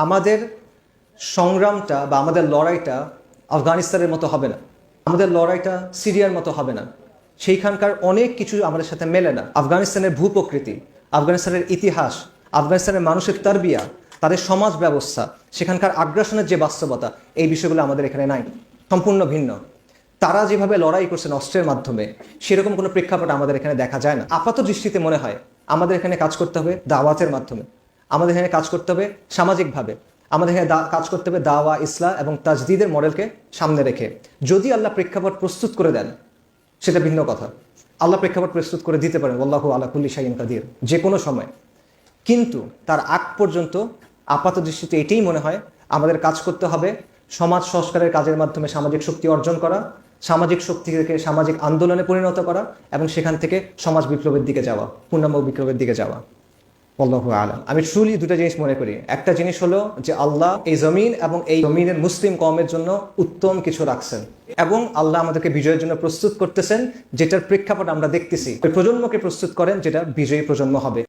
আমাদের সংগ্রামটা বা আমাদের লড়াইটা আফগানিস্তানের মতো হবে না, আমাদের লড়াইটা সিরিয়ার মতো হবে না। সেইখানকার অনেক কিছু আমাদের সাথে মেলে না। আফগানিস্তানের ভূপ্রকৃতি, আফগানিস্তানের ইতিহাস, আফগানিস্তানের মানুষের তারবিয়া, তাদের সমাজ ব্যবস্থা, সেখানকার আগ্রাসনের যে বাস্তবতা, এই বিষয়গুলো আমাদের এখানে নাই, সম্পূর্ণ ভিন্ন। তারা যেভাবে লড়াই করছেন অস্ত্রের মাধ্যমে, সেরকম কোনো প্রেক্ষাপট আমাদের এখানে দেখা যায় না। আপাত দৃষ্টিতে মনে হয় আমাদের এখানে কাজ করতে হবে দাওয়াতের মাধ্যমে, আমাদের এখানে কাজ করতে হবে সামাজিকভাবে, আমাদের এখানে কাজ করতে হবে দাওয়া, ইসলাহ এবং তাজদিদের মডেলকে সামনে রেখে। যদি আল্লাহ প্রেক্ষাপট প্রস্তুত করে দেন সেটা ভিন্ন কথা। আল্লাহ প্রেক্ষাপট প্রস্তুত করে দিতে পারেন, আল্লাহু আলা কুল্লি শাইইন কাদির, যে কোনো সময়। কিন্তু তার আগ পর্যন্ত আপাত দৃষ্টিতে এটাই মনে হয় আমাদের কাজ করতে হবে সমাজ সংস্কারের কাজের মাধ্যমে সামাজিক শক্তি অর্জন করা, সামাজিক শক্তি থেকে সামাজিক আন্দোলনে পরিণত করা এবং সেখান থেকে সমাজ বিপ্লবের দিকে যাওয়া, পূর্ণাঙ্গ বিপ্লবের দিকে যাওয়া। আল্লাহু আলাম। আমি ট্রুলি দুটো জিনিস মনে করি। একটা জিনিস হলো যে আল্লাহ এই জমিন এবং এই জমিনের মুসলিম কওমের জন্য উত্তম কিছু রাখছেন এবং আল্লাহ আমাদেরকে বিজয়ের জন্য প্রস্তুত করতেছেন, যেটার প্রেক্ষাপট আমরা দেখতেছি। ওই প্রজন্মকে প্রস্তুত করেন যেটা বিজয়ী প্রজন্ম হবে।